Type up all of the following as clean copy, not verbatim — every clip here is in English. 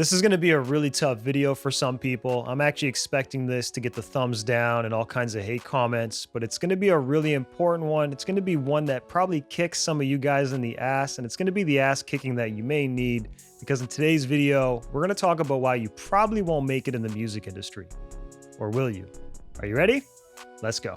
This is going to be a really tough video for some people. I'm actually expecting this to get the thumbs down and all kinds of hate comments, but it's going to be a really important one. It's going to be one that probably kicks some of you guys in the ass, and it's going to be the ass kicking that you may need, because in today's video, we're going to talk about why you probably won't make it in the music industry. Or will you? Are you ready? Let's go.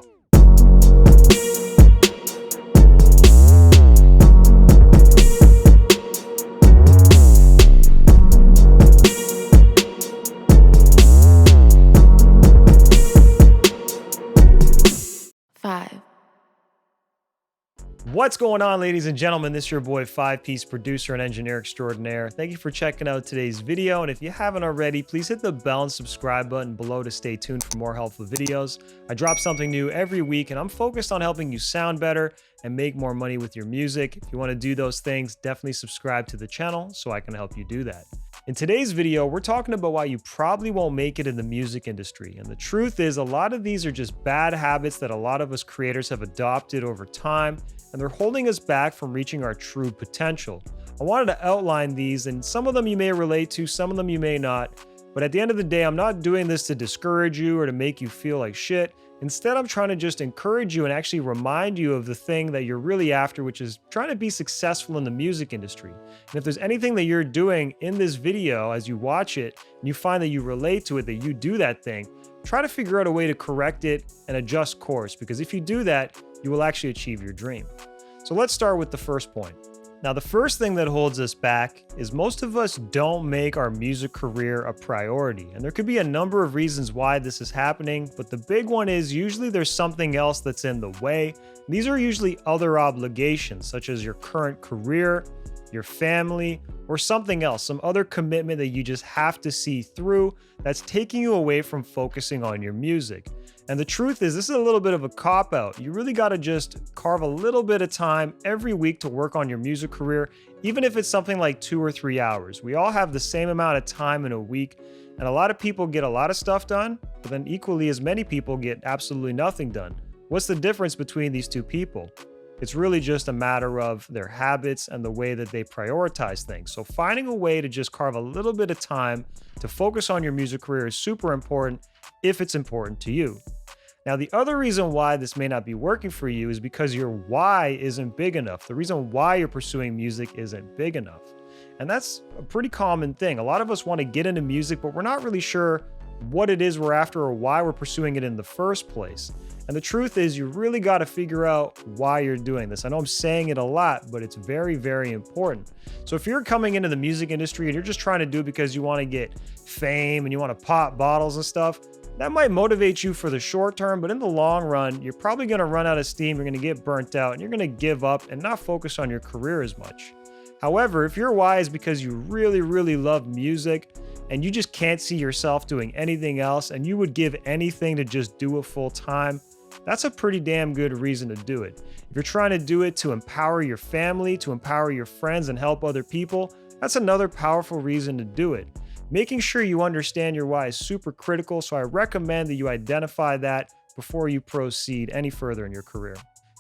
What's going on, ladies and gentlemen? This is your boy, 5-Piece producer and engineer extraordinaire. Thank you for checking out today's video. And if you haven't already, please hit the bell and subscribe button below to stay tuned for more helpful videos. I drop something new every week, and I'm focused on helping you sound better and make more money with your music. If you want to do those things, definitely subscribe to the channel so I can help you do that. In today's video, we're talking about why you probably won't make it in the music industry. And the truth is, a lot of these are just bad habits that a lot of us creators have adopted over time, and they're holding us back from reaching our true potential. I wanted to outline these, and some of them you may relate to, some of them you may not. But at the end of the day, I'm not doing this to discourage you or to make you feel like shit. Instead, I'm trying to just encourage you and actually remind you of the thing that you're really after, which is trying to be successful in the music industry. And if there's anything that you're doing in this video as you watch it, and you find that you relate to it, that you do that thing, try to figure out a way to correct it and adjust course, because if you do that, you will actually achieve your dream. So let's start with the first point. Now, the first thing that holds us back is most of us don't make our music career a priority. And there could be a number of reasons why this is happening, but the big one is usually there's something else that's in the way. These are usually other obligations, such as your current career, your family, or something else, some other commitment that you just have to see through that's taking you away from focusing on your music. And the truth is, this is a little bit of a cop-out. You really got to just carve a little bit of time every week to work on your music career, even if it's something like 2 or 3 hours. We all have the same amount of time in a week, and a lot of people get a lot of stuff done, but then equally as many people get absolutely nothing done. What's the difference between these two people? It's really just a matter of their habits and the way that they prioritize things. So finding a way to just carve a little bit of time to focus on your music career is super important if it's important to you. Now, the other reason why this may not be working for you is because your why isn't big enough. The reason why you're pursuing music isn't big enough. And that's a pretty common thing. A lot of us want to get into music, but we're not really sure what it is we're after or why we're pursuing it in the first place. And the truth is, you really got to figure out why you're doing this. I know I'm saying it a lot, but it's very, very important. So if you're coming into the music industry and you're just trying to do it because you want to get fame and you want to pop bottles and stuff, that might motivate you for the short term, but in the long run, you're probably going to run out of steam, you're going to get burnt out, and you're going to give up and not focus on your career as much. However, if your why is because you really, really love music and you just can't see yourself doing anything else and you would give anything to just do it full time, that's a pretty damn good reason to do it. If you're trying to do it to empower your family, to empower your friends and help other people, that's another powerful reason to do it. Making sure you understand your why is super critical, so I recommend that you identify that before you proceed any further in your career.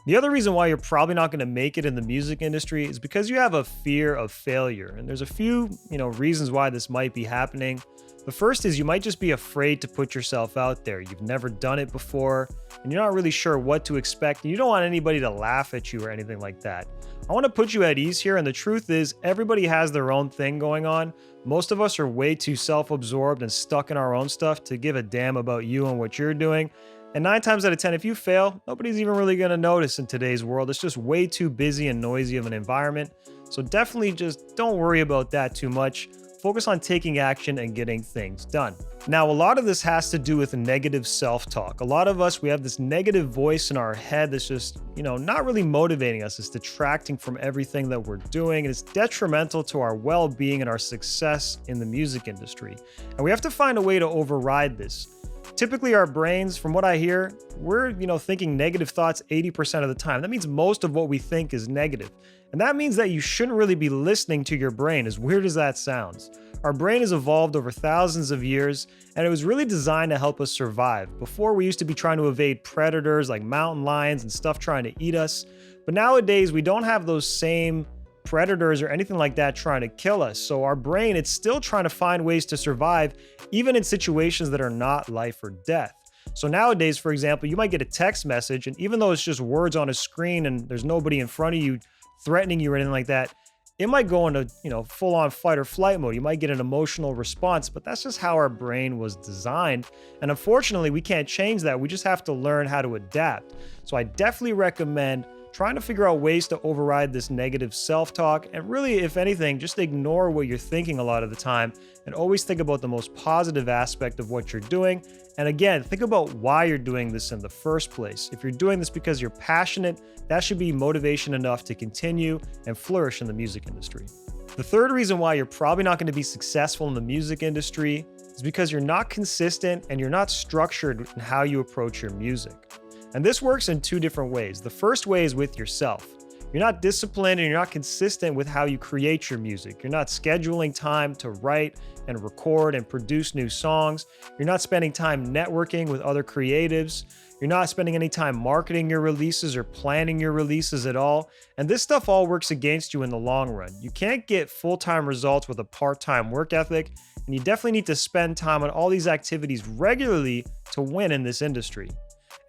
The other reason why you're probably not going to make it in the music industry is because you have a fear of failure. And there's a few, reasons why this might be happening. The first is you might just be afraid to put yourself out there. You've never done it before, and you're not really sure what to expect, and you don't want anybody to laugh at you or anything like that. I want to put you at ease here, and the truth is everybody has their own thing going on. Most of us are way too self-absorbed and stuck in our own stuff to give a damn about you and what you're doing. And 9 times out of 10, if you fail, nobody's even really going to notice in today's world. It's just way too busy and noisy of an environment. So definitely just don't worry about that too much. Focus on taking action and getting things done. Now, a lot of this has to do with negative self-talk. A lot of us, we have this negative voice in our head that's just, not really motivating us. It's detracting from everything that we're doing. And it's detrimental to our well-being and our success in the music industry. And we have to find a way to override this. Typically, our brains, from what I hear, we're, thinking negative thoughts 80% of the time. That means most of what we think is negative. And that means that you shouldn't really be listening to your brain, as weird as that sounds. Our brain has evolved over thousands of years, and it was really designed to help us survive. Before, we used to be trying to evade predators like mountain lions and stuff trying to eat us. But nowadays, we don't have those same predators or anything like that trying to kill us. So our brain, it's still trying to find ways to survive, even in situations that are not life or death. So nowadays, for example, you might get a text message, and even though it's just words on a screen and there's nobody in front of you threatening you or anything like that, it might go into, full-on fight or flight mode. You might get an emotional response, but that's just how our brain was designed. And unfortunately, we can't change that. We just have to learn how to adapt. So I definitely recommend trying to figure out ways to override this negative self-talk, and really, if anything, just ignore what you're thinking a lot of the time and always think about the most positive aspect of what you're doing. And again, think about why you're doing this in the first place. If you're doing this because you're passionate, that should be motivation enough to continue and flourish in the music industry. The third reason why you're probably not going to be successful in the music industry is because you're not consistent and you're not structured in how you approach your music. And this works in two different ways. The first way is with yourself. You're not disciplined and you're not consistent with how you create your music. You're not scheduling time to write and record and produce new songs. You're not spending time networking with other creatives. You're not spending any time marketing your releases or planning your releases at all. And this stuff all works against you in the long run. You can't get full-time results with a part-time work ethic, and you definitely need to spend time on all these activities regularly to win in this industry.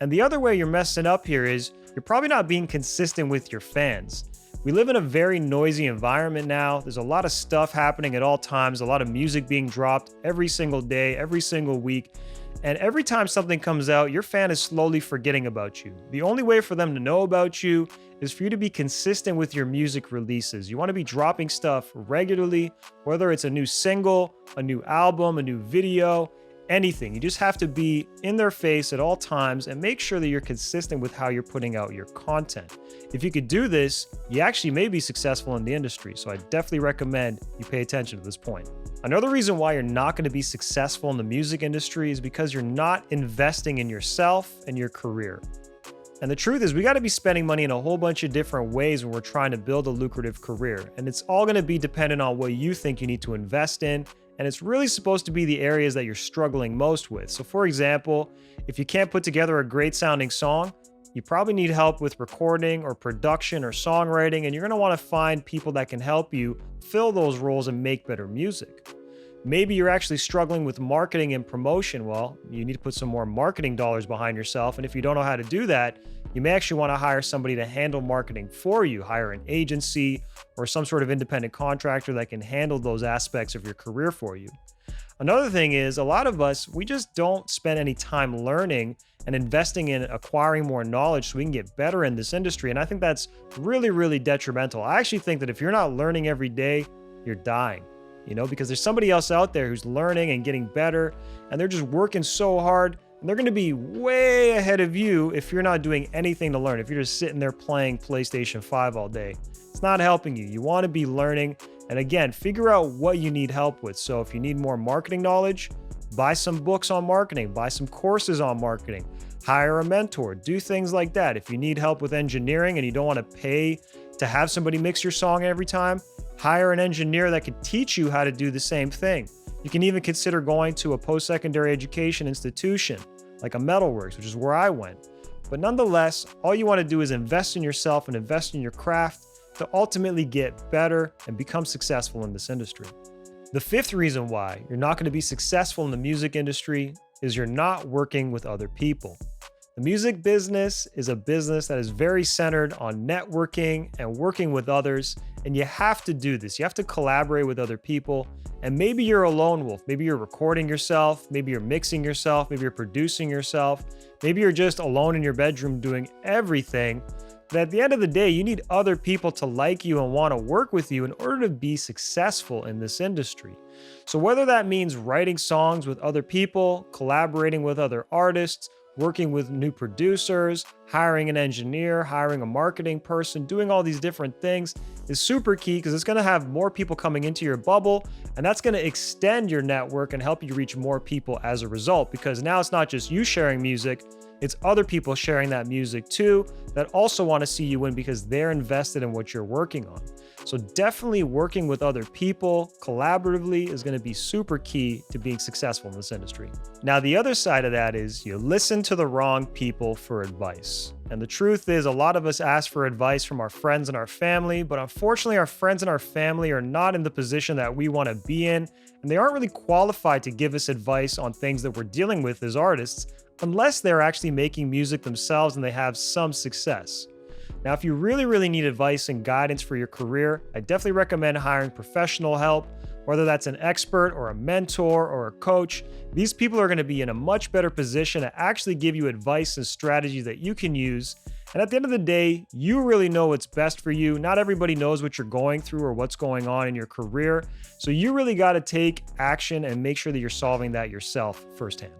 And the other way you're messing up here is you're probably not being consistent with your fans. We live in a very noisy environment now. There's a lot of stuff happening at all times, a lot of music being dropped every single day, every single week. And every time something comes out, your fan is slowly forgetting about you. The only way for them to know about you is for you to be consistent with your music releases. You want to be dropping stuff regularly, whether it's a new single, a new album, a new video, anything. You just have to be in their face at all times and make sure that you're consistent with how you're putting out your content. If you could do this, you actually may be successful in the industry. So I definitely recommend you pay attention to this point. Another reason why you're not going to be successful in the music industry is because you're not investing in yourself and your career. And the truth is, we got to be spending money in a whole bunch of different ways when we're trying to build a lucrative career. And it's all going to be dependent on what you think you need to invest in. And it's really supposed to be the areas that you're struggling most with. So for example, if you can't put together a great sounding song, you probably need help with recording or production or songwriting, and you're going to want to find people that can help you fill those roles and make better music. Maybe you're actually struggling with marketing and promotion. Well, you need to put some more marketing dollars behind yourself. And if you don't know how to do that, you may actually want to hire somebody to handle marketing for you, hire an agency or some sort of independent contractor that can handle those aspects of your career for you. Another thing is, a lot of us, we just don't spend any time learning and investing in acquiring more knowledge so we can get better in this industry. And I think that's really, really detrimental. I actually think that if you're not learning every day, you're dying, because there's somebody else out there who's learning and getting better, and they're just working so hard, and they're going to be way ahead of you if you're not doing anything to learn, if you're just sitting there playing PlayStation 5 all day. It's not helping you. You want to be learning. And again, figure out what you need help with. So if you need more marketing knowledge, buy some books on marketing, buy some courses on marketing, hire a mentor, do things like that. If you need help with engineering and you don't want to pay to have somebody mix your song every time, hire an engineer that can teach you how to do the same thing. You can even consider going to a post-secondary education institution like a Metalworks, which is where I went. But nonetheless, all you want to do is invest in yourself and invest in your craft to ultimately get better and become successful in this industry. The fifth reason why you're not going to be successful in the music industry is you're not working with other people. The music business is a business that is very centered on networking and working with others, and you have to do this. You have to collaborate with other people, and maybe you're a lone wolf. Maybe you're recording yourself, maybe you're mixing yourself, maybe you're producing yourself, maybe you're just alone in your bedroom doing everything. But at the end of the day, you need other people to like you and want to work with you in order to be successful in this industry. So whether that means writing songs with other people, collaborating with other artists, working with new producers, hiring an engineer, hiring a marketing person, doing all these different things is super key because it's going to have more people coming into your bubble, and that's going to extend your network and help you reach more people as a result, because now it's not just you sharing music, it's other people sharing that music too that also want to see you win because they're invested in what you're working on. So definitely working with other people collaboratively is going to be super key to being successful in this industry. Now, the other side of that is you listen to the wrong people for advice. And the truth is, a lot of us ask for advice from our friends and our family, but unfortunately, our friends and our family are not in the position that we want to be in, and they aren't really qualified to give us advice on things that we're dealing with as artists, unless they're actually making music themselves and they have some success. Now, if you really need advice and guidance for your career, I definitely recommend hiring professional help, whether that's an expert or a mentor or a coach. These people are going to be in a much better position to actually give you advice and strategies that you can use. And at the end of the day, you really know what's best for you. Not everybody knows what you're going through or what's going on in your career. So you really got to take action and make sure that you're solving that yourself firsthand.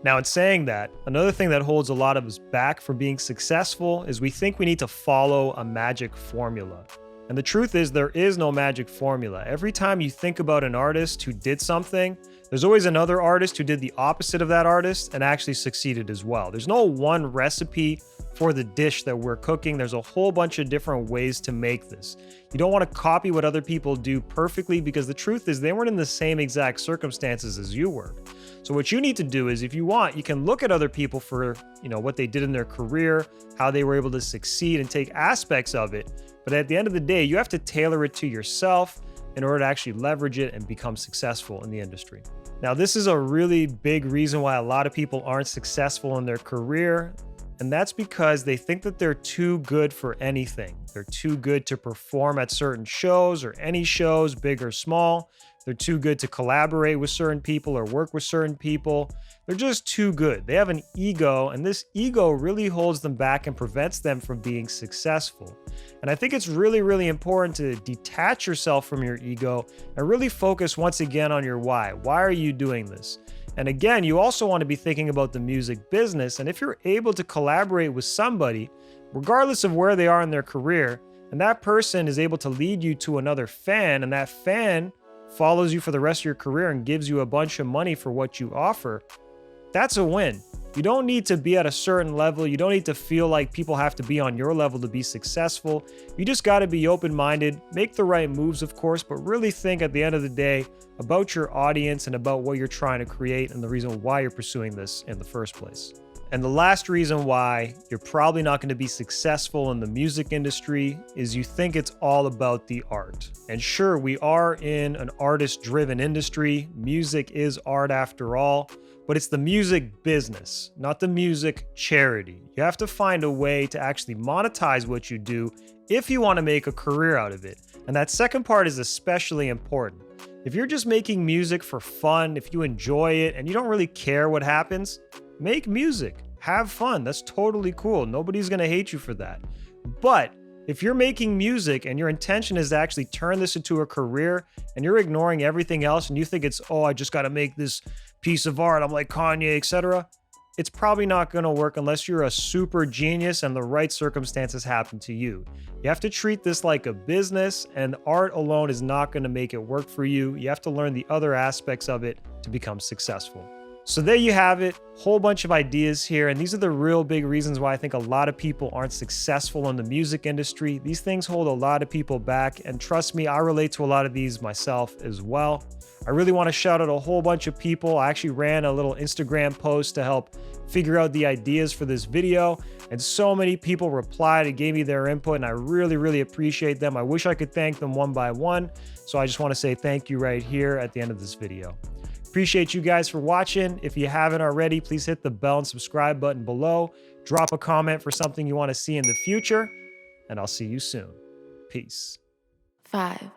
Now, in saying that, another thing that holds a lot of us back from being successful is we think we need to follow a magic formula. And the truth is, there is no magic formula. Every time you think about an artist who did something, there's always another artist who did the opposite of that artist and actually succeeded as well. There's no one recipe for the dish that we're cooking. There's a whole bunch of different ways to make this. You don't want to copy what other people do perfectly, because the truth is they weren't in the same exact circumstances as you were. So what you need to do is, if you want, you can look at other people for, what they did in their career, how they were able to succeed, and take aspects of it. But at the end of the day, you have to tailor it to yourself in order to actually leverage it and become successful in the industry. Now, this is a really big reason why a lot of people aren't successful in their career. And that's because they think that they're too good for anything. They're too good to perform at certain shows or any shows, big or small. They're too good to collaborate with certain people or work with certain people. They're just too good. They have an ego, and this ego really holds them back and prevents them from being successful. And I think it's really important to detach yourself from your ego and really focus once again on your why. Why are you doing this? And again, you also want to be thinking about the music business. And if you're able to collaborate with somebody, regardless of where they are in their career, and that person is able to lead you to another fan, and that fan follows you for the rest of your career and gives you a bunch of money for what you offer, that's a win. You don't need to be at a certain level. You don't need to feel like people have to be on your level to be successful. You just got to be open-minded, make the right moves, of course, but really think at the end of the day about your audience and about what you're trying to create and the reason why you're pursuing this in the first place. And the last reason why you're probably not going to be successful in the music industry is you think it's all about the art. And sure, we are in an artist-driven industry. Music is art after all, but it's the music business, not the music charity. You have to find a way to actually monetize what you do if you want to make a career out of it. And that second part is especially important. If you're just making music for fun, if you enjoy it and you don't really care what happens, make music, have fun. That's totally cool. Nobody's going to hate you for that. But if you're making music and your intention is to actually turn this into a career and you're ignoring everything else and you think it's, I just got to make this piece of art, I'm like Kanye, etc., it's probably not going to work unless you're a super genius and the right circumstances happen to you. You have to treat this like a business, and art alone is not going to make it work for you. You have to learn the other aspects of it to become successful. So there you have it, whole bunch of ideas here, and these are the real big reasons why I think a lot of people aren't successful in the music industry. These things hold a lot of people back, and trust me, I relate to a lot of these myself as well. I really want to shout out a whole bunch of people. I actually ran a little Instagram post to help figure out the ideas for this video, and so many people replied and gave me their input, and I really appreciate them. I wish I could thank them one by one, so I just want to say thank you right here at the end of this video. Appreciate you guys for watching. If you haven't already, please hit the bell and subscribe button below. Drop a comment for something you want to see in the future, and I'll see you soon. Peace. 5